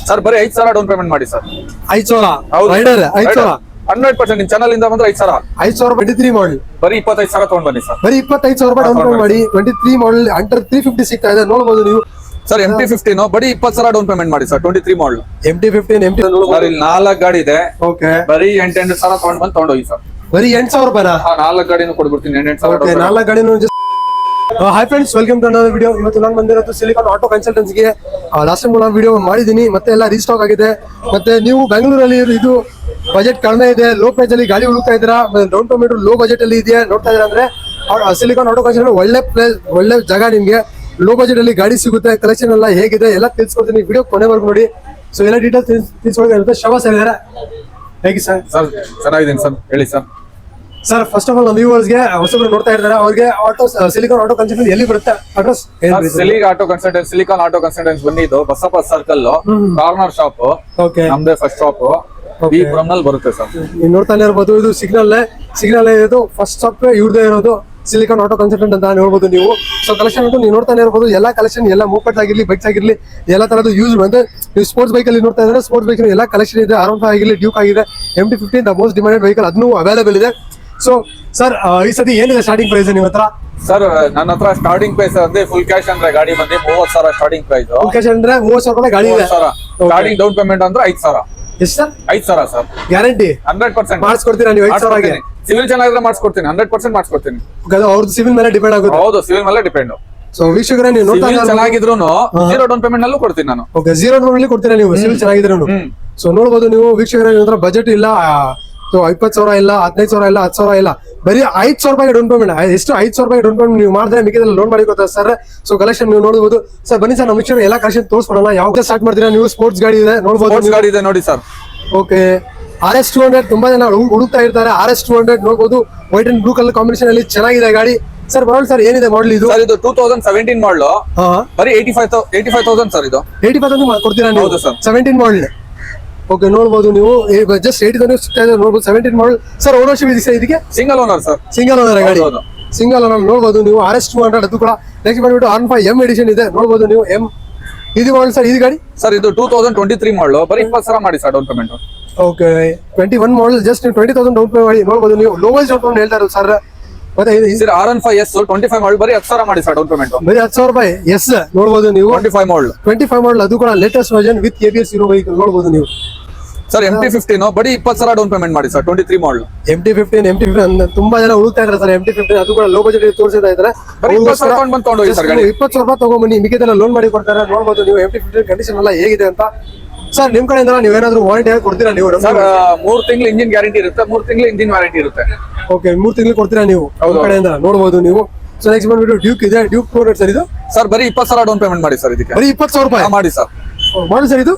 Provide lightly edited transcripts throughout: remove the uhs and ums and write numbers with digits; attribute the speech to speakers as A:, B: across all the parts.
A: Sir ಬರೀ 5,000 down payment ಮಾಡಿ sir.
B: 5,000 rider 5,000
A: 100% ನಿಮ್ ಚಾನಲ್ ಇಂದ ಬಂದ್ರೆ 5,000
B: 23 ಮಾಡಲ್
A: ಬರೀ 25,000 ತಗೊಂಡ್ ಬನ್ನಿ ಸರ್.
B: ಬರೀ 25,000 ರೂಪಾಯಿ ಡೌನ್ ಪೇಮೆಂಟ್ ಮಾಡಿ 23 ಮಾಡಲ್ ಅಂಡರ್ 350 ಸಿಗ್ತಾ ಇದೆ ನೋಡಬಹುದು ನೀವು
A: ಸರ್. MT-15 ಬರೀ 20,000 ಡೌನ್ ಪೇಮೆಂಟ್ ಮಾಡಿ ಸರ್. 23 ಮಾಡಲ್
B: MT-15
A: ಸರ್. ಇಲ್ಲಿ 4 ಗಾಡಿ ಇದೆ.
B: ಓಕೆ
A: ಬರೀ 8,000 ತಗೊಂಡ್ ಬಂದು ತಗೊಂಡೋಗಿ ಸರ್.
B: ಬರೀ 8,000 ರೂಪಾಯಿ
A: 4 ಗಾಡಿನೂ ಕೊಡ್ಬಿಡ್ತೀನಿ.
B: 8,000 4 ಗಾಡಿನೂ. Hi friends, welcome to another video. ಇವತ್ತು ನಾನು ಬಂದಿರೋದು ಸಿಲಿಕಾನ್ ಆಟೋ ಕನ್ಸಲ್ಟೆನ್ಸಿಗೆ. ಲಾಸ್ಟ್ ಟೈಮ್ ನಾನು ವಿಡಿಯೋ ಮಾಡಿದ್ದೀನಿ, ಮತ್ತೆ ಎಲ್ಲ ರೀಸ್ಟಾಕ್ ಆಗಿದೆ. ಮತ್ತೆ ನೀವು ಬೆಂಗಳೂರಲ್ಲಿ ಇದು ಬಜೆಟ್ ಕಡಿಮೆ ಇದೆ, ಲೋ ಪ್ರೈಸ್ ಅಲ್ಲಿ ಗಾಡಿ ಹುಡುಕ್ತಾ ಇದ್ದೀರಾ, ಡೌನ್ ಪೇಮೆಂಟ್ ಲೋ ಬಜೆಟ್ ಅಲ್ಲಿ ಇದೆ ನೋಡ್ತಾ ಇದ್ದೀರಾ ಅಂದ್ರೆ ಸಿಲಿಕಾನ್ ಆಟೋ ಕನ್ಸಲ್ಟೆನ್ಸಿ ಒಳ್ಳೆ ಪ್ಲೇಸ್, ಒಳ್ಳೆ ಜಾಗ. ನಿಮಗೆ ಲೋ ಬಜೆಟ್ ಅಲ್ಲಿ ಗಾಡಿ ಸಿಗುತ್ತೆ. ಕಲೆಕ್ಷನ್ ಎಲ್ಲ ಹೇಗಿದೆ ಎಲ್ಲ ತಿಳಿಸ್ಕೊಡ್ತೀನಿ, ವಿಡಿಯೋ ಕೊನೆವರೆಗೂ ನೋಡಿ. ಸೊ ಎಲ್ಲ ಡೀಟೇಲ್ಸ್ ತಿಳಿಸ್ಕೊಡ್ತಾ ಶಬಾಸ್ ಹೇಳಿದ್ದಾರೆ. ಹೇಗೆ ಸರ್?
A: ಸರ್ ಚೆನ್ನಾಗಿದ್ದೀನಿ ಸರ್, ಹೇಳಿ sir.
B: Sir first of all ನಮ್ಮ ವ್ಯೂವರ್ಸ್ಗೆ ಹೊಸಬ್ರು ನೋಡ್ತಾ ಇರ್ತಾರೆ, ಅವ್ರಿಗೆ ಆಟೋ ಸಿಲಿಕಾನ್ ಆಟೋ ಕನ್ಸಲ್ಟೆನ್ಸಿ ಎಲ್ಲಿ ಬರುತ್ತೆ ಅಡ್ರೆಸ್?
A: ಸಿಲಿಕಾನ್ ಆಟೋ ಕನ್ಸಲ್ಟೆನ್ಸಿ ಬಂದಿದ್ದು Basappa circle corner shop.
B: Okay,
A: ನಮ್ದೇ ಫಸ್ಟ್ ಶಾಪ್ ಈ ನಲ್ಲಿ ಬರುತ್ತೆ ಸರ್.
B: ನೀವು ನೋಡ್ತಾನೆ ಇರ್ಬೋದು, ಇದು ಸಿಗ್ನಲ್ ಇರೋದು ಫಸ್ಟ್ ಶಾಪ್ ಇವ್ರದೇ ಇರೋದು ಸಿಲಿಕಾನ್ ಆಟೋ ಕನ್ಸಲ್ಟೆಂಟ್ ಅಂತ ನೋಡ್ಬೋದು ನೀವು. ಸೊ ಕಲೆಕ್ಷನ್ ಅಂತೂ ನೀವು ನೋಡ್ತಾನೆ ಇರ್ಬೋದು, ಎಲ್ಲ ಕಲೆಕ್ಷನ್ ಎಲ್ಲ ಮೂವ್ಮೆಂಟ್ ಆಗಿರ್ಲಿ, ಬೈಕ್ಸ್ ಆಗಿರ್ಲಿ, ಎಲ್ಲ ತರದ್ದು ಯೂಸ್ ಅಂದ್ರೆ ನೀವು ಸ್ಪೋರ್ಟ್ಸ್ ಬೈಕ್ ಅಲ್ಲಿ ನೋಡ್ತಾ ಇದ್ರೆ ಸ್ಪೋರ್ಟ್ಸ್ ಬೈಕ್ ಎಲ್ಲ ಕಲೆಕ್ಷನ್ ಇದೆ. R15 ಆಗಿರ್ಲಿ, ಡ್ಯೂಕ್ ಆಗಿದೆ, MT-15 the most demanded vehicle ಅದನ್ನು ಅವೈಲೇಬಲ್ ಇದೆ. ಸೊ ಸರ್ ಈ ಸತಿ ಏನಿದೆ ಸ್ಟಾರ್ಟಿಂಗ್ ಪ್ರೈಸ್ ನಿಮ್ಮ ಹತ್ರ?
A: ಸರ್ ನನ್ನ ಹತ್ರ ಸ್ಟಾರ್ಟಿಂಗ್ ಪ್ರೈಸ್ ಅಂದ್ರೆ ಫುಲ್ ಕ್ಯಾಶ್ ಅಂದ್ರೆ ಗಾಡಿ ಬಂದು 30,000 ಸ್ಟಾರ್ಟಿಂಗ್ ಪ್ರೈಸ್.
B: ಫುಲ್ ಕ್ಯಾಶ್ ಅಂದ್ರೆ 30,000 ರೂಪಾಯಿ ಗಾಡಿ ಇದೆ.
A: ಸ್ಟಾರ್ಟಿಂಗ್ ಡೌನ್ ಪೇಮೆಂಟ್ ಅಂದ್ರೆ 5,000.
B: ಎಷ್ಟು ಸರ್?
A: 5,000 ಸರ್.
B: ಗ್ಯಾರಂಟಿ
A: 100%
B: ಮಾಡಿಸ್ಕೊಡ್ತೀರಾ ನೀವು? 5,000 ಗೆ
A: ಸಿವಿಲ್ ಚೆನ್ನಾಗಿದ್ರೆ ಮಾಡಿಸ್ಕೊಡ್ತೀನಿ, 100% ಮಾಡಿಸ್ಕೊಡ್ತೀನಿ.
B: ಅವ್ರದ್ದು ಸಿವಿಲ್ ಮೇಲೆ ಡಿಪೆಂಡ್ ಆಗುತ್ತೆ.
A: ಹೌದು, ಸಿವಿಲ್ ಮೇಲೆ ಡಿಪೆಂಡ್.
B: ಸೊ ವೀಕ್ಷಕರೇ, ನೀವು ನೋಡ್ತಾ
A: ಚೆನ್ನಾಗಿದ್ರು ಜೀರೋ ಡೌನ್ ಪೇಮೆಂಟ್ ನಲ್ಲೂ ಕೊಡ್ತೀನಿ ನಾನು.
B: ಓಕೆ, ಜೀರೋ ಡೌನ್ ಅಲ್ಲಿ ಕೊಡ್ತೀರಾ ನೀವು ಸಿವಿಲ್ ಚೆನ್ನಾಗಿದ್ರು. ಸೊ ನೋಡಬಹುದು ನೀವು ವೀಕ್ಷಕರೇ, ನಿಮ್ಮ ಬಜೆಟ್ ಇಲ್ಲ, 20,000 ಇಲ್ಲ, 15,000 ಇಲ್ಲ, 10,000 ಇಲ್ಲ, ಬರೀ 5,000 ರೂಪಾಯಿ ಡೌನ್ ಪೇಮೆಂಟ್. ಎಷ್ಟು 5,000 ರೂಪಾಯಿ ಡೌನ್ ಪೇಮೆಂಟ್ ನೀವು ಮಾಡಿದ್ರೆ ಮಿಕ್ಕಿದೆಲ್ಲ ಲೋನ್ ಮಾಡಿ ಕೊಡ್ತಾರೆ ಸರ್. ಸೊ ಕಲೆಕ್ಷನ್ ನೀವು ನೋಡಬಹುದು ಸರ್. ಬನ್ನಿ ಸರ್, ನಮ್ಮ ವೀಕ್ಷಕರು ಎಲ್ಲ ಕಲೆಕ್ಷನ್ ತೋರಿಸ್ಕೊಡೋಣ. ಯಾವಾಗ ಸ್ಟಾರ್ಟ್ ಮಾಡ್ತೀರಾ ನೀವು? ಸ್ಪೋರ್ಟ್ಸ್ ಗಾಡಿ ಇದೆ ನೋಡಬಹುದು.
A: ಗಾಡಿ ಇದೆ ನೋಡಿ ಸರ್.
B: ಓಕೆ, RS 200 ತುಂಬಾ ಜನ ಹುಡುಕ್ತಾ ಇರ್ತಾರೆ. RS 200 ನೋಡಬಹುದು, white and blue colour combination ಅಲ್ಲಿ ಚೆನ್ನಾಗಿದೆ ಗಾಡಿ. ಸರ್ ಮಾಡಲ್ ಸರ್ ಏನಿದೆ ಮಾಡಲ್ ಇದು?
A: ಸರ್ ಇದು 2017 ಮಾಡಲ್, ಬರೀ 85,000 ಸರ್. ಇದು
B: 85,000 ಕೊಡ್ತೀರಾ ನೀವು?
A: ಹೌದು ಸರ್.
B: 17 ಮಾಡಲ್. ಓಕೆ, ನೋಡಬಹುದು ನೀವು ಜಸ್ಟ್ 80,000 ಸಿಗ್ತಾ ಇದೆ ನೋಡಬಹುದು. 17 ಮಾಡಲ್ ಸರ್. ಓನರ್ಶಿಪ್ ಇದೆ ಇದಕ್ಕೆ?
A: Single owner sir.
B: Single owner ಗಾಡಿ, ಸಿಂಗಲ್ ಓನರ್ ನೋಡಬಹುದು ನೀವು. RS 200 ಅದು ಕೂಡ. ನೆಕ್ಸ್ಟ್ ಬಂದ್ಬಿಟ್ಟು R15 M ಎಡಿಷನ್ ಇದೆ ನೋಡಬಹುದು ನೀವು. M ಇದು ಮಾಡಲ್ ಸರ್. ಇದು ಗಾಡಿ
A: ಸರ್ ಇದು 2023 ಮಾಡಲ್, ಬರೀ 20,000 ಮಾಡಿ ಸರ್ ಡೌನ್ ಪೇಮೆಂಟ್.
B: ಓಕೆ, 21 ಮಾಡಲ್, ಜಸ್ಟ್ 20,000 ಡೌನ್ ಪೇಮೆಂಟ್ ಮಾಡಿ ನೋಡಬಹುದು ನೀವು. ಲೋವೆಸ್ಟ್ ಡೌನ್ ಪೇಮೆಂಟ್ ಹೇಳ್ತಾರೆ ಸರ್. ಮತ್ತೆ
A: ಇದು R15S 25 ಮಾಡಲ್, ಬರೀ 10,000 ಮಾಡಿ ಸರ್ ಡೌನ್ ಪೇಮೆಂಟ್.
B: ಬರೀ 10,000 ರೂಪಾಯಿ. ಎಸ್ ನೋಡಬಹುದು ನೀವು.
A: 25 ಮಾಡಲ್,
B: ಅದು ಕೂಡ ಲೇಟೆಸ್ಟ್ ವರ್ಜನ್ ವಿತ್ ABS ಇರೋ ವೆಹಿಕಲ್ ನೋಡಬಹುದು ನೀವು.
A: ಸರ್ MT-15 ಬರೀ 20,000 ಡೌನ್ ಪೇಮೆಂಟ್ ಮಾಡಿ ಸರ್. 23 ಮಾಡಲ್
B: MT-15 ತುಂಬಾ ಜನ ಹುಡುಕ್ತಾ ಇದ್ದಾರೆ ಸರ್. MT-15 ಅದು ಕೂಡ ಲೋ ಬಜೆಟ್ ತೋರಿಸ್ತಾ ಇದ್ದಾರೆ.
A: 20,000
B: ರೂಪಾಯಿ ತಗೊಂಡ್ಬನ್ನಿ, ಮಿಕ್ಕಿದೆಲ್ಲ ಲೋನ್ ಮಾಡಿ ಕೊಡ್ತಾರೆ ನೋಡಬಹುದು ನೀವು. MT-15 ಕಂಡೀಷನ್ ಎಲ್ಲ ಹೇಗಿದೆ ಅಂತ ಸರ್ ನಿಮ್ ಕಡೆಯಿಂದ ನೀವೇನಾದ್ರೂ ವಾರಂಟಿ ಕೊಡ್ತೀರಾ ನೀವು?
A: ಸರ್ 3 ತಿಂಗಳು ಇಂಜಿನ್ ಗ್ಯಾರಂಟಿ ಇರುತ್ತೆ, 3 ತಿಂಗಳು ಇಂಜಿನ್ ವಾರಂಟಿ ಇರುತ್ತೆ.
B: ಓಕೆ, 3 ತಿಂಗಳು ಕೊಡ್ತೀರಾ ನೀವು ನಿಮ್ ಕಡೆಯಿಂದ ನೋಡಬಹುದು ನೀವು. ಸೊ ನೆಕ್ಸ್ಟ್ ಬಂದ್ಬಿಟ್ಟು ಡ್ಯೂಕ್ ಇದೆ. Duke 200 sir. ಇದು
A: ಸರ್ ಬರೀ 20,000 ಡೌನ್ ಪೇಮೆಂಟ್ ಮಾಡಿ ಸರ್. ಇದಕ್ಕೆ
B: ಬರೀ 20,000 ರೂಪಾಯಿ
A: ಮಾಡಿ ಸರ್.
B: ಮಾಡಲ್ ಸರ್ ಇದು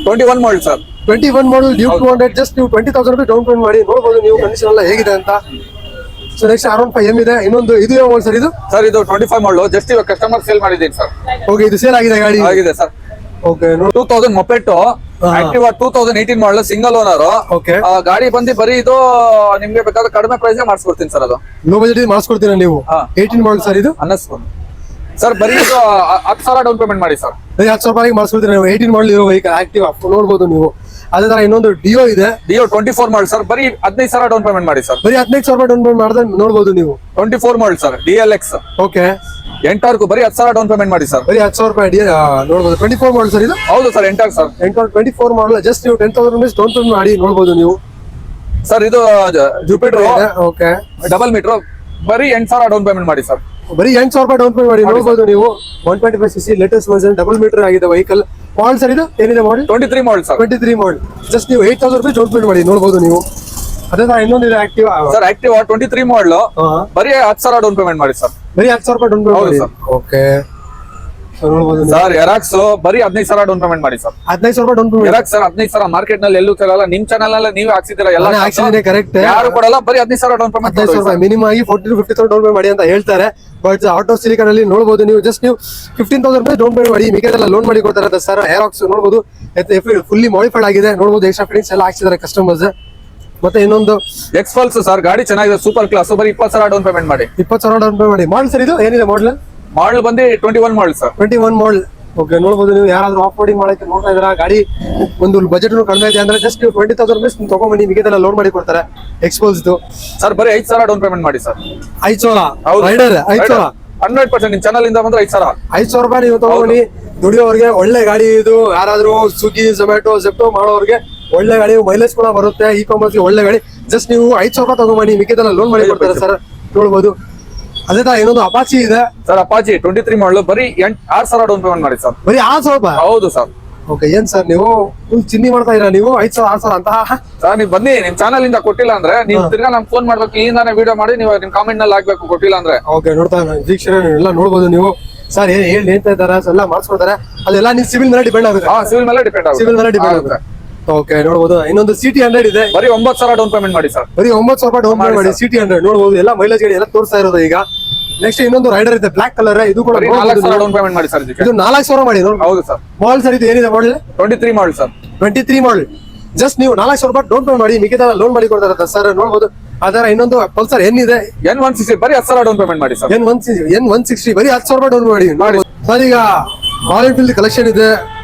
A: 21 ಮಾಡಲ್ ಸರ್.
B: 21 ಮಾಡಲ್ ಡ್ಯೂಕ್ 200, ಜಸ್ಟ್ ನೀವು 20,000 ರೂಪಾಯಿ ಡೌನ್ ಪೇಮೆಂಟ್ ಮಾಡಿ ನೋಡಬಹುದು ನೀವು. ಕಂಡೀಷನ್ ಎಲ್ಲ ಹೇಗಿದೆ ಅಂತ. ಸೊ ನೆಕ್ಸ್ಟ್ R15 M ಇದೆ. ಇನ್ನೊಂದು ಇದು ಯಾವ ಮಾಡಲ್ ಸರ್? ಇದು
A: ಸರ್ ಇದು 25 ಮಾಡಲ್, ಜಸ್ಟ್ ಇವಾಗ ಕಸ್ಟಮರ್ ಸೇಲ್ ಮಾಡಿದ್ದೀನಿ ಸರ್.
B: ಓಕೆ, ಇದು ಸೇಲ್ ಆಗಿದೆ ಗಾಡಿ?
A: ಆಗಿದೆ ಸರ್.
B: ಓಕೆ,
A: 2000 ಮೊಪೆಟ್ಟು ಆಕ್ಟಿವಾ 2018 ಮಾಡಲ್, ಸಿಂಗಲ್ ಓನರ್.
B: ಓಕೆ,
A: ಗಾಡಿ ಬಂದು ಬರೀ ಇದು ನಿಮ್ಗೆ ಬೇಕಾದ್ರೆ ಕಡಿಮೆ ಪ್ರೈಸ್ ಮಾಡಿಸ್ಕೊಡ್ತೀನಿ ಸರ್. ಅದು
B: ಲೋ ಬಜೆಟ್ ಮಾಡಿಸ್ಕೊಡ್ತೀರಾ ನೀವು? 18 ಮಾಡಲ್ ಸರ್. ಇದು
A: ಅನ್ನಿಸ್ಕೊಂಡು ಸರ್ ಬರೀ ಇದು 10,000 ಡೌನ್ ಪೇಮೆಂಟ್ ಮಾಡಿ ಸರ್.
B: ಬರೀ 10,000 ರೂಪಾಯಿಗೆ ಮಾಡಿಸ್ಕೊಡ್ತೀರಾ ನೀವು? 18 ಮಾಡಲ್ ಇರೋ ವೆಹಿಕಲ್ ಆಕ್ಟಿವಾ ನೋಡಬಹುದು ನೀವು. ಅದೇ ತರ ಇನ್ನೊಂದು ಡಿಯೋ ಇದೆ.
A: ಡಿಯೋ 24 ಮಾಡಲ್ ಸರ್, ಬರೀ 15,000 ಡೌನ್ ಪೇಮೆಂಟ್ ಮಾಡಿ ಸರ್.
B: ಬರೀ 15,000 ರೂಪಾಯಿ ಡೌನ್ ಪೇಮೆಂಟ್ ಮಾಡಿದ್ರೆ ನೋಡಬಹುದು ನೀವು.
A: 24 model sir, DLX.
B: Okay,
A: Ntorq ಬರೀ 10,000 ಡೌನ್ ಪೇಮೆಂಟ್ ಮಾಡಿ ಸರ್.
B: ಬರೀ 10,000 ರೂಪಾಯಿ ನೋಡಬಹುದು. 24 ಮಾಡಲ್ ಸರ್ ಇದು?
A: ಹೌದು ಸರ್, ಎಂಟಾರ್ಕ್ ಸರ್.
B: 24 ಮಾಡಲ್, ಜಸ್ಟ್ ನೀವು 10,000 ರೂಪಾಯಿ ಡೌನ್ ಪೇಮೆಂಟ್ ಮಾಡಿ ನೋಡಬಹುದು ನೀವು.
A: ಸರ್ ಇದು ಜುಪಿಟರ್
B: ಓಕೆ,
A: ಡಬಲ್ ಮೀಟರ್, ಬರೀ 8,000 ಡೌನ್ ಪೇಮೆಂಟ್ ಮಾಡಿ ಸರ್.
B: ಬರೀ 8,000 ರೂಪಾಯಿ ಡೌನ್ ಪೇಮೆಂಟ್ ಮಾಡಿ ನೋಡಬಹುದು ನೀವು. 125cc latest version double meter ಆಗಿದೆ ವೆಹಿಕಲ್. ಮಾಡಲ್ ಸರ್ ಇದು ಏನಿದೆ ಮಾಡಲ್?
A: 23 ಮಾಡಲ್ ಸರ್.
B: 23 ಮಾಡಲ್, ಜಸ್ಟ್ ನೀವು 8,000 ರೂಪಾಯಿ ಡೌನ್ ಪೇಮೆಂಟ್ ಮಾಡಿ ನೋಡಬಹುದು ನೀವು. ಅದೇ ತರ ಇನ್ನೊಂದು ಇದೆ ಆಕ್ಟಿವಾ
A: ಸರ್. ಆಕ್ಟಿವಾ 23 ಮಾಡಲ್, ಬರೀ 10,000 ಡೌನ್ ಪೇಮೆಂಟ್ ಮಾಡಿ ಸರ್.
B: ಬರೀ 10,000 ರೂಪಾಯಿ ಡೌನ್ ಪೇಮೆಂಟ್ ಮಾಡಿ. ಓಕೆ,
A: ಸರ್ ಎರಾಕ್ಸ್ ಬರೀ 15,000 ಡೌನ್ ಪೇಮೆಂಟ್ ಮಾಡಿ ಸರ್.
B: 15,000 ರೂಪಾಯಿ down payment.
A: Aerox sir 15,000 market ನಲ್ಲಿ ಎಲ್ಲೂ ಸಿಗಲ್ಲ. ನಿಮ್ ಚಾನಲ್ ಅಲ್ಲಿ ನೀವೇ ಹಾಕ್ಸಿದ್ದೀರಾ, ಎಲ್ಲ
B: ಹಾಕ್ಸಿದ್ದೀನಿ ಕರೆಕ್ಟ್.
A: ಯಾರು ಕೊಡಲ್ಲ, ಬರೀ 15,000 ಡೌನ್ ಪೇಮೆಂಟ್.
B: 15,000 ರೂಪಾಯಿ ಮಿನಿಮಮ್ ಆಗಿ 40,000 to 50,000 ಡೌನ್ ಪೇಮೆಂಟ್ ಮಾಡಿ ಅಂತ ಹೇಳ್ತಾರೆ. ಬಟ್ ಆಟೋ ಸಿಲಿಕಾನ್ ಅಲ್ಲಿ ನೋಡಬಹುದು ನೀವು, ಜಸ್ಟ್ ನೀವು 15,000 ರೂಪಾಯಿ ಡೌನ್ ಪೇಮೆಂಟ್ ಮಾಡಿ, ಮಿಕ್ಕಿದೆಲ್ಲ ಲೋನ್ ಮಾಡಿ ಕೊಡ್ತಾರೆ ಸರ್. ಎರಾಕ್ಸ್ ನೋಡಬಹುದು, ಫುಲ್ಲಿ ಮಾಡಿಫೈಡ್ ಆಗಿದೆ ನೋಡಬಹುದು. ಎಕ್ಸ್ಟ್ರಾ ಫಿಟ್ಟಿಂಗ್ಸ್ ಎಲ್ಲ ಹಾಕ್ಸಿದ್ದಾರೆ ಕಸ್ಟಮರ್ಸ್. ಮತ್ತೆ ಇನ್ನೊಂದು
A: ಎಕ್ಸ್ಪಲ್ಸ್ ಸರ್, ಗಾಡಿ ಚೆನ್ನಾಗಿದೆ, ಸೂಪರ್ ಕ್ಲಾಸ್, ಬರೀ 20,000 ಡೌನ್ ಪೇಮೆಂಟ್ ಮಾಡಿ.
B: 20,000 ಡೌನ್ ಪೇಮೆಂಟ್ ಮಾಡಿ. ಮಾಡಲ್ ಸರ್ ಇದು ಏನಿದೆ ಮಾಡಲ್?
A: ಮಾಡಲ್ ಬಂದು 21 ಮಾಡಲ್ ಸರ್.
B: 21 ಮಾಡಲ್, ಓಕೆ ನೋಡ್ಬೋದು ನೀವು ಯಾರಾದ್ರೂ ಆಫ್ ರೋಡಿಂಗ್ ಮಾಡಕ್ಕೆ ನೋಡ್ತಾ ಇದ್ರ ಗಾಡಿ ಒಂದು ಬಜೆಟ್ ಕಡಿಮೆ ಇದೆ ಅಂದ್ರೆ ಜಸ್ಟ್ 20,000 ರುಪೀಸ್ ತಗೊಂಡ್ಬನ್ನಿ ಮಿಗದೆಲ್ಲ ಲೋನ್ ಮಾಡಿ ಕೊಡ್ತಾರೆ ಎಕ್ಸ್ಪೋಸ್
A: ಸರ್ ಬರೀ 5,000 ಡೌನ್ ಪೇಮೆಂಟ್ ಮಾಡಿ ಸರ್.
B: 5,000 ರೈಡರ್ 5,000
A: 100% ನಿಮ್ ಚಾನಲ್ ಇಂದ ಬಂದ್ರೆ 5,000.
B: 5,000 ರೂಪಾಯಿ ನೀವು ತಗೊಂಡ್ಬನ್ನಿ. ದುಡಿಯೋರ್ಗೆ ಒಳ್ಳೆ ಗಾಡಿ ಇದು. ಯಾರಾದ್ರೂ ಸ್ವಿಗ್ಗಿ ಝೊಮ್ಯಾಟೊ ಜೆಪ್ಟೋ ಮಾಡೋರ್ಗೆ ಒಳ್ಳೆ ಗಾಡಿ, ಮೈಲೇಜ್ ಕೂಡ ಬರುತ್ತೆ. ಇ ಕಾಮರ್ಸ್ ಒಳ್ಳೆ ಗಾಡಿ. ಜಸ್ಟ್ ನೀವು 5,000 ರೂಪಾಯಿ ತಗೊಂಡ್ಬನ್ನಿ, ಮಿಕ್ಕಿದೆಲ್ಲ ಲೋನ್ ಮಾಡಿ ಕೊಡ್ತಾರೆ ಸರ್. ನೋಡ್ಬೋದು. ಅದೇ ತರ ಇನ್ನೊಂದು ಅಪಾಚಿ ಇದೆ
A: ಸರ್. ಅಪಾಚಿ 23 ಮಾಡಲು ಬರೀ 6,000 ಡೌನ್ ಪೇಮೆಂಟ್ ಮಾಡಿ ಸರ್.
B: ಬರೀ 6,000 ರೂಪಾಯಿ?
A: ಹೌದು ಸರ್.
B: ಓಕೆ ಏನ್ ಸರ್ ನೀವು ಫುಲ್ ಚಿನ್ನಿ ಮಾಡ್ತಾ ಇದ್ದೀರಾ ನೀವು 5,000 6,000 ಅಂತ?
A: ಸರ್ ನೀವು ಬನ್ನಿ, ನಿಮ್ ಚಾನಲ್ ಇಂದ ಕೊಟ್ಟಿಲ್ಲ ಅಂದ್ರೆ ನೀವು ತಿರ್ಗಾ ನಮ್ಗೆ ಫೋನ್ ಮಾಡ್ಬೇಕು, ಇಲ್ಲಿಂದಾನೆ ವಿಡಿಯೋ ಮಾಡಿ ನೀವು ನಿಮ್ ಕಾಮೆಂಟ್ ನಲ್ಲಿ ಹಾಕ್ಬೇಕು ಕೊಟ್ಟಿಲ್ಲ ಅಂದ್ರೆ.
B: ಓಕೆ ನೋಡ್ತಾ ವೀಕ್ಷಣೆ ಎಲ್ಲ ನೋಡ್ಬೋದು ನೀವು. ಸರ್ ಏನ್ ಹೇಳ್ತಾ ಇದ್ದಾರೆ ಎಲ್ಲ ಮಾಡಿಸ್ಕೊಡ್ತಾರೆ. ಅದೆಲ್ಲ ನೀವು ಸಿವಿಲ್ ಮೇಲೆ ಡಿಪೆಂಡ್ ಆಗುತ್ತೆ.
A: ಸಿವಿಲ್ ಮೇಲೆ ಡಿಪೆಂಡ್ ಆಗುತ್ತೆ.
B: ಸಿವಿಲ್ ಮೇಲೆ ಡಿಪೆಂಡ್ ಆಗುತ್ತೆ. ಓಕೆ ನೋಡ್ಬೋದು. ಇನ್ನೊಂದು ಸಿಟಿ 100 ಇದೆ.
A: ಬರೀ 9,000 ಡೌನ್ ಪೇಮೆಂಟ್ ಮಾಡಿ ಸರ್.
B: ಬರೀ 9,000 ರೂಪಾಯಿ ಡೌನ್ ಪೇಮೆಂಟ್ ಮಾಡಿ ಸಿಟಿ 100 ನೋಡ್ಬೋದು. ಎಲ್ಲ ಮೈಲೇಜ್ ಗಾಡಿ ಎಲ್ಲ ತೋರಿಸ್ತಾ ಇರೋದು ಈಗ. ನೆಕ್ಸ್ಟ್ ಇನ್ನೊಂದು ರೈಡರ್ ಇದೆ ಬ್ಲಾಕ್ ಕಲರ್. ಇದು ಕೂಡ
A: 4,000 ಡೌನ್ ಪೇಮೆಂಟ್ ಮಾಡಿ ಸರ್.
B: ಇದು 4,000 ಮಾಡಿ.
A: ಹೌದು ಸರ್.
B: ಮಾಡಲ್ ಸರ್ ಇದು ಏನಿದೆ ಮಾಡಲ್?
A: 23 ಮಾಡಲ್ ಸರ್.
B: 23 ಮಾಡಲ್. ಜಸ್ಟ್ ನೀವು 4,000 ರೂಪಾಯಿ ಡೌನ್ ಪೇಮೆಂಟ್ ಮಾಡಿ ಮಿಕ್ಕಿದೆಲ್ಲ ಲೋನ್ ಮಾಡಿ ಕೊಡ್ತಾರೆ ಸರ್. ನೋಡ್ಬೋದು. ಅದರ ಇನ್ನೊಂದು ಪಲ್ಸರ್ ಏನಿದೆ
A: N160 ಬರೀ 10,000 ಡೌನ್ ಪೇಮೆಂಟ್ ಮಾಡಿ ಸರ್.
B: N160 ಬರೀ 10,000 ರೂಪಾಯಿ ಡೌನ್ ಮಾಡಿ ಸರ್. ಈಗ ರಾಯಲ್ ಎನ್ಫೀಲ್ಡ್ ಕಲೆಕ್ಷನ್ ಇದೆ.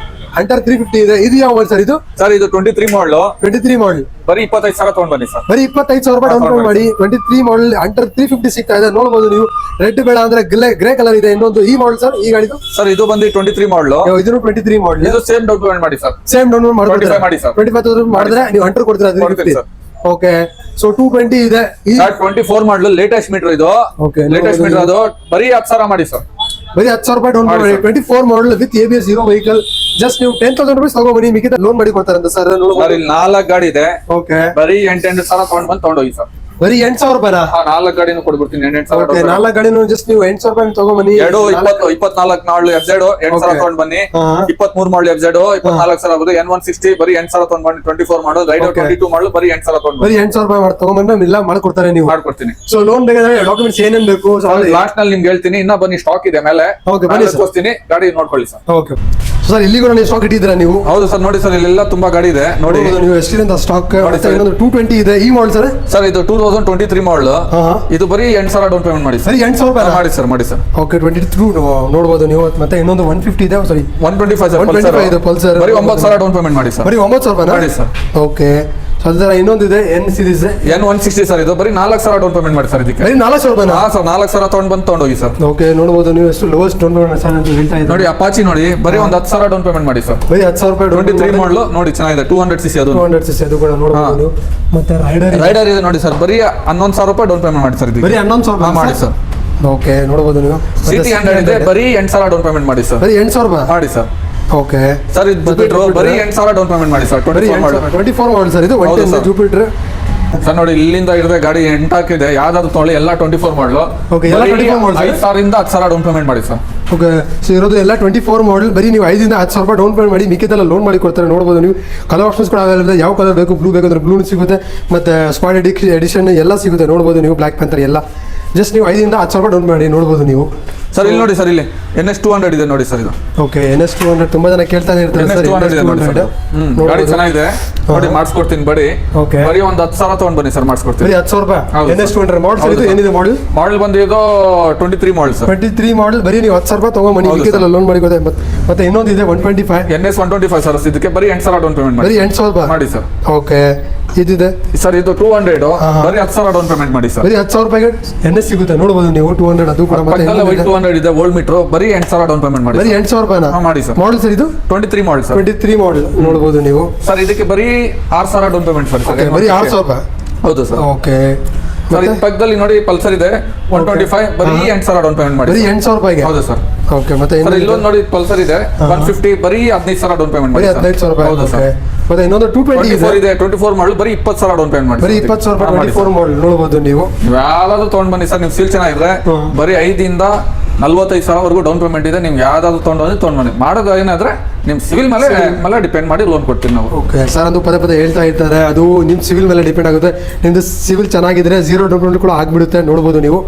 B: ಹಂಟರ್ 350 ಇದೆ. ಇದು ಯಾವ ಮಾಡಲ್ ಸರ್? ಇದು
A: ಸರ್ ಇದು 23 ಮಾಡಲು.
B: 23 ಮಾಡಲ್
A: ಬರೀ 25,000 ತಗೊಂಡ್ ಬನ್ನಿ ಸರ್.
B: ಬರೀ 25,000 ರೂಪಾಯಿ ಡೌನ್ ಪೇಮೆಂಟ್ ಮಾಡಿ 23 ಮಾಡಲ್ ಹಂಟರ್ 350 ಸಿಗ್ತಾ ಇದೆ. ನೋಡ್ಬೋದು ನೀವು. ರೆಡ್ ಬೇಡ ಅಂದ್ರೆ ಗ್ರೇ ಕಲರ್ ಇದೆ. ಇನ್ನೊಂದು ಈ ಮಾಡಲ್ ಸರ್. ಈ ಗಾಡಿದು
A: ಸರ್ ಇದು ಬಂದು 23 ಮಾಡಲು.
B: ಇದನ್ನು 23 ಮಾಡಲ್.
A: ಇದು ಸೇಮ್ ಡೌನ್ ಪೇಮೆಂಟ್ ಮಾಡಿ ಸರ್.
B: ಸೇಮ್ ಡೌನ್ ಪೇಮೆಂಟ್ ಮಾಡಿ
A: 25 ಮಾಡಿ ಸರ್.
B: 25,000 ಮಾಡಿದ್ರೆ ನೀವು ಹಂಟರ್ ಕೊಡ್ತೀರಾ?
A: ಕೊಡ್ತೀನಿ ಸರ್.
B: ಓಕೆ ಸೊ 220 ಇದೆ. ಈ
A: 24 ಮಾಡಲು ಲೇಟೆಸ್ಟ್ ಮೀಟರ್ ಇದು.
B: ಓಕೆ
A: ಲೇಟೆಸ್ಟ್ ಮೀಟರ್ ಅದು ಬರೀ 10,000 ಮಾಡಿ ಸರ್.
B: ಬರೀ 10,000 ರೂಪಾಯಿ ಡೌನ್ ಮಾಡಿ 24 model with ABS hero vehicle. Just ನೀವು 10,000 ರೂಪಾಯಿ ತಗೊಂಡ್ಬನ್ನಿ, ಮಿಕ್ಕಿದ ಲೋನ್ ಮಾಡಿ ಕೊಡ್ತಾರಂತ ಸರ್.
A: ಸರ್ ಇಲ್ಲಿ 4 ಗಾಡಿ ಇದೆ.
B: ಓಕೆ
A: ಬರೀ 8,000 ತಗೊಂಡ್ ಬಂದು ತಗೊಂಡೋಗಿ ಸರ್.
B: ಬರೀ 8,000 ರೂಪಾಯಿ?
A: 4 ಗಾಡಿನೂ ಕೊಡ್ಬಿಡ್ತೀನಿ. 8,000.
B: 4 ಗಾಡಿನೂ ಜಸ್ಟ್ ನೀವು 8,000 ರೂಪಾಯಿ ತಗೊಂಡ್ಬನ್ನಿ.
A: 24 ಮಾಡಲು FZ 8,000 ತಗೊಂಡ್ ಬನ್ನಿ. 23 ಮಾಡಲು FZ 24,000 ಬರೀ N160 ಬರೀ 8,000 ತಗೊಂಡ್ ಬನ್ನಿ. 24 ಮಾಡಲು ರೈಡರ್ 22 ಮಾಡಲು ಬರೀ 8,000 ತಗೊಂಡ್
B: ಬರೀ 8,000 ರೂಪಾಯಿ ತಗೊಂಡ್ಬಂದ್ರೆ ಇಲ್ಲ ಮಾಡ್ಕೊಡ್ತಾರೆ. ನೀವು
A: ಮಾಡ್ಕೊಡ್ತೀನಿ.
B: ಸೊ ಲೋನ್ ಬೇಕಾದ್ರೆ ಡಾಕ್ಯುಮೆಂಟ್ಸ್ ಏನೇನ್ ಬೇಕು
A: ಲಾಸ್ಟ್ ನಲ್ಲಿ ನಿಮ್ಗೆ ಹೇಳ್ತೀನಿ. ಇನ್ನ ಬನ್ನಿ, ಸ್ಟಾಕ್ ಇದೆ ಮೇಲೆ. ತೋರಿಸ್ತೀನಿ, ಗಾಡಿ ನೋಡ್ಕೊಳ್ಳಿ ಸರ್.
B: ಓಕೆ ಸರ್ ಇಲ್ಲಿ ಕೂಡ ನೀವು ಸ್ಟಾಕ್ ಇಟ್ಟಿದ್ದೀರಾ ನೀವು?
A: ಹೌದು ಸರ್. ನೋಡಿ ಸರ್ ಇಲ್ಲೆಲ್ಲ ತುಂಬಾ ಗಾಡಿ ಇದೆ. ನೋಡಿ
B: ನೀವು ಎಷ್ಟಿದೆ ಅಂತ ಸ್ಟಾಕ್. ಇನ್ನೊಂದು 220 ಇದೆ. ಈ ಮಾಡಲ್ ಸರ್?
A: ಸರ್ ಇದು 2023 ಮಾಡಲ್. ಇದು ಬರೀ 8,000 ಡೌನ್ ಪೇಮೆಂಟ್ ಮಾಡಿ ಸರ್.
B: 8,000 ರೂಪಾಯಿ ಮಾಡಿ
A: ಸರ್. ಮಾಡಿ ಸರ್.
B: ಓಕೆ 22 ನೋಡಬಹುದು ನೀವು. ಮತ್ತೆ ಇನ್ನೊಂದು 150 ಇದೆ. ಸಾರಿ
A: 125 ಇದೆ ಪಲ್ಸರ್. ಬರೀ 9,000 ಡೌನ್ ಪೇಮೆಂಟ್ ಮಾಡಿ ಸರ್.
B: ಬರೀ 9,000 ರೂಪಾಯಿ
A: ಮಾಡಿ ಸರ್.
B: ಓಕೆ ಅದರ ಇನ್ನೊಂದು ಇದೆ N ಸೀರೀಸ್
A: N160 ಸರ್. ಇದು ಬರೀ 4,000 ಡೌನ್ ಪೇಮೆಂಟ್ ಮಾಡಿ ಸರ್. ಇದಕ್ಕೆ
B: ಬರೀ 4,000 ರೂಪಾಯಿ?
A: ಹಾ ಸರ್. 4,000 ತಗೊಂಡ್ ಬಂದು ತಗೊಂಡೋಗಿ ಸರ್.
B: ಓಕೆ ನೋಡಬಹುದು ನೀವು ಎಷ್ಟು ಲೋಯೆಸ್ಟ್ ಡೌನ್ ಪೇಮೆಂಟ್ ಸರ್ ಅಂತ ಹೇಳ್ತಾ ಇದ್ದಾರೆ.
A: ನೋಡಿ ಅಪಾಚಿ ನೋಡಿ ಬರೀ ಒಂದು 10,000 ಡೌನ್ ಪೇಮೆಂಟ್ ಮಾಡಿ ಸರ್.
B: ಬರೀ 10,000 ರೂಪಾಯಿ.
A: 23 ಮಾಡಲು ನೋಡಿ ಚೆನ್ನಾಗಿದೆ. 200cc ಅದು.
B: 200cc ಅದು ಕೂಡ ನೋಡಬಹುದು. ಮತ್ತೆ ರೈಡರ್
A: ಇದೆ ನೋಡಿ ಸರ್. ಬರೀ 11,000 ರೂಪಾಯಿ ಡೌನ್ ಪೇಮೆಂಟ್ ಮಾಡಿ ಸರ್. ಇದಕ್ಕೆ
B: ಬರೀ 11,000 ರೂಪಾಯಿ
A: ಮಾಡಿ ಸರ್.
B: ಓಕೆ ನೋಡಬಹುದು ನೀವು.
A: ಸಿಟಿ 100 ಇದೆ. ಬರೀ 8,000 ಡೌನ್ ಪೇಮೆಂಟ್ ಮಾಡಿ ಸರ್.
B: ಬರೀ 8,000 ರೂಪಾಯಿ
A: ಮಾಡಿ ಸರ್.
B: ಓಕೆ
A: ಸರ್ ಇದು ಬಿಟ್ರು ಬರೀ 8,000 ಡೌನ್ ಪೇಮೆಂಟ್ ಮಾಡಿ ಸರ್. 24
B: ಮಾಡಲ್ ಸರ್. ಇದು 110 ಜೂಪಿಟರ್
A: ಸರ್. ನೋಡಿ ಇಲ್ಲಿಂದ ಹಿಡಿದ್ರೆ ಗಾಡಿ 8 ಹಾಕಿದೆ. ಯಾವ್ದಾದ್ರು ತೊಗೊಳ್ಳಿ, ಎಲ್ಲ 24 ಮಾಡಲು.
B: ಓಕೆ ಎಲ್ಲ 24 ಮಾಡಲ್.
A: 5,000 ಇಂದ 10,000 ಡೌನ್ ಪೇಮೆಂಟ್ ಮಾಡಿ ಸರ್.
B: ಓಕೆ ಸೊ ಇರೋದು ಎಲ್ಲ 24 ಮಾಡಲ್. ಬರೀ ನೀವು 5,000 ಇಂದ 10,000 ರೂಪಾಯಿ ಡೌನ್ ಪೇಮೆಂಟ್ ಮಾಡಿ ಮಿಕ್ಕಿದೆಲ್ಲ ಲೋನ್ ಮಾಡಿ ಕೊಡ್ತಾರೆ. ನೋಡ್ಬೋದು ನೀವು. ಕಲರ್ ಆಪ್ಷನ್ಸ್ ಕೂಡ ಅವೈಲೇಬಲ್ ಇದೆ. ಯಾವ ಕಲರ್ ಬೇಕು, ಬ್ಲೂ ಬೇಕಂದ್ರೆ ಬ್ಲೂ ಸಿಗುತ್ತೆ. ಮತ್ತೆ ಸ್ಕ್ವಾಡ್ ಎಡಿಷನ್ ಎಲ್ಲ ಸಿಗುತ್ತೆ. ನೋಡ್ಬೋದು ನೀವು. ಬ್ಲಾಕ್ ಪ್ಯಾಂಥರ್ ಎಲ್ಲ ಜಸ್ಟ್ ನೀವು 5,000 ಇಂದ 10,000 ರೂಪಾಯಿ ಡೌನ್ ಮಾಡಿ ನೋಡ್ಬೋದು ನೀವು.
A: ಸರ್ ಇಲ್ಲಿ ನೋಡಿ ಸರ್. ಇಲ್ಲಿ NS 200 ಇದೆ ನೋಡಿ ಸರ್. ಇದು
B: ಓಕೆ NS 200 ತುಂಬಾ ಜನ ಕೇಳ್ತಾನೆ ಇರ್ತಾರೆ ಸರ್.
A: ಗಾಡಿ ಚೆನ್ನಾಗಿದೆ ನೋಡಿ, ಮಾಡಿಸ್ಕೊಡ್ತೀನಿ ಬಡಿ. ಬರೀ ಒಂದು 10,000 ತಗೊಂಡ್ ಬನ್ನಿ ಸರ್, ಮಾಡಿಸ್ಕೊಡ್ತೀನಿ.
B: ಬರೀ 10,000 ರೂಪಾಯಿ NS 200 ಮಾಡಲ್. ಇದು ಏನಿದೆ ಮಾಡಲ್?
A: ಮಾಡಲ್ ಬಂದು ಇದು 23 ಮಾಡಲ್ ಸರ್.
B: 23 ಮಾಡಲ್. ಬರೀ ನೀವು 10,000 ರೂಪಾಯಿ ತಗೊಂಡ್ ಬನ್ನಿ, ಮಿಕ್ಕಿದೆಲ್ಲ ಲೋನ್ ಮಾಡಿ ಕೊಡ್ತಾರೆ. ಮತ್ತೆ ಇನ್ನೊಂದು ಇದೆ 125
A: NS 125 ಸರ್. ಇದಕ್ಕೆ ಬರೀ 8,000 ಡೌನ್ ಪೇಮೆಂಟ್ ಮಾಡಿ.
B: ಬರೀ 8,000 ರೂಪಾಯಿ
A: ಮಾಡಿ ಸರ್.
B: ಓಕೆ ಇದಿದೆ
A: ಸರ್. ಇದು 200 ಬರೀ 10,000 ಡೌನ್ ಪೇಮೆಂಟ್ ಮಾಡಿ ಸರ್.
B: ಬರೀ 10,000 ರೂಪಾಯಿಗೆ NS ಸಿಗುತ್ತೆ. ನೋಡಬಹುದು ನೀವು. 200 ಅದು ಕೂಡ. ಮತ್ತೆ
A: 200 ಇದೆ ಓಲ್ಡ್ ಮೀಟರ್. ಬರೀ 8,000 ಡೌನ್ ಪೇಮೆಂಟ್ ಮಾಡಿ.
B: ಬರೀ 8,000 ರೂಪಾಯಿನಾ?
A: ಮಾಡಿ ಸರ್.
B: ಮಾಡಲ್ ಸರ್ ಇದು
A: 23 ಮಾಡಲ್ ಸರ್.
B: 23 ಮಾಡಲ್ ನೋಡಬಹುದು ನೀವು.
A: ಸರ್ ಇದಕ್ಕೆ ಬರೀ 6,000 ಡೌನ್ ಪೇಮೆಂಟ್ ಸರ್.
B: ಬರೀ 6,000 ರೂಪಾಯಿ.
A: ಹೌದು ಸರ್.
B: ಓಕೆ
A: ಸರ್ ಇದು ಪಕ್ಕದಲ್ಲಿ ನೋಡಿ ಪಲ್ಸರ್ ಇದೆ 125 ಬರೀ 8,000 ಡೌನ್ ಪೇಮೆಂಟ್ ಮಾಡಿ.
B: ಬರೀ 8,000 ರೂಪಾಯಿಗೆ?
A: ಹೌದು ಸರ್.
B: ಓಕೆ ಮತ್ತೆ
A: ಇಲ್ಲೊಂದು ನೋಡಿ ಪಲ್ಸರ್ ಇದೆ 150 ಬರೀ 15,000 ಡೌನ್ ಪೇಮೆಂಟ್ ಮಾಡಿ.
B: 15,000 ರೂಪಾಯಿ.
A: ಹೌದು ಸರ್.
B: ಮತ್ತೆ ಇನ್ನೊಂದು 220 ಇದೆ
A: 24 ಮಾಡಲ್. ಬರೀ 20,000 ಡೌನ್ ಪೇಮೆಂಟ್ ಮಾಡಿ.
B: ಬರೀ 20,000 ರೂಪಾಯಿ 24 ಮಾಡಲ್ ನೋಡಬಹುದು ನೀವು.
A: ಯಾವ್ದಾದ್ರು ತಗೊಂಡ್ ಬನ್ನಿ ಸರ್. ನಿಮ್ ಸೀಲ್ ಚೆನ್ನಾಗಿದ್ರೆ ಬರೀ 5 ಇಂದ 45,000 ವರೆಗೂ ಡೌನ್ ಪೇಮೆಂಟ್ ಇದೆ. ನಿಮ್ಗೆ ಯಾವ್ದಾದ್ರು ತಗೊಂಡ್ ಬನ್ನಿ. ಮಾಡೋದು ಏನಾದ್ರೆ ನಿಮ್ ಸಿವಿಲ್ ಮೇಲೆ ಡಿಪೆಂಡ್ ಮಾಡಿ ಲೋನ್ ಕೊಡ್ತೀವಿ ನಾವು.
B: Okay sir. ಅದು ಪದೇ ಹೇಳ್ತಾ ಇರ್ತಾರೆ. ಅದು ನಿಮ್ ಸಿವಿಲ್ ಮೇಲೆ ಡಿಪೆಂಡ್ ಆಗುತ್ತೆ. ನಿಮ್ದು ಸಿವಿಲ್ ಚೆನ್ನಾಗಿದ್ರೆ 0 ಡೌನ್ ಪೇಮೆಂಟ್ ಕೂಡ ಆಗ್ಬಿಡುತ್ತೆ. ನೋಡಬಹುದು ನೀವು.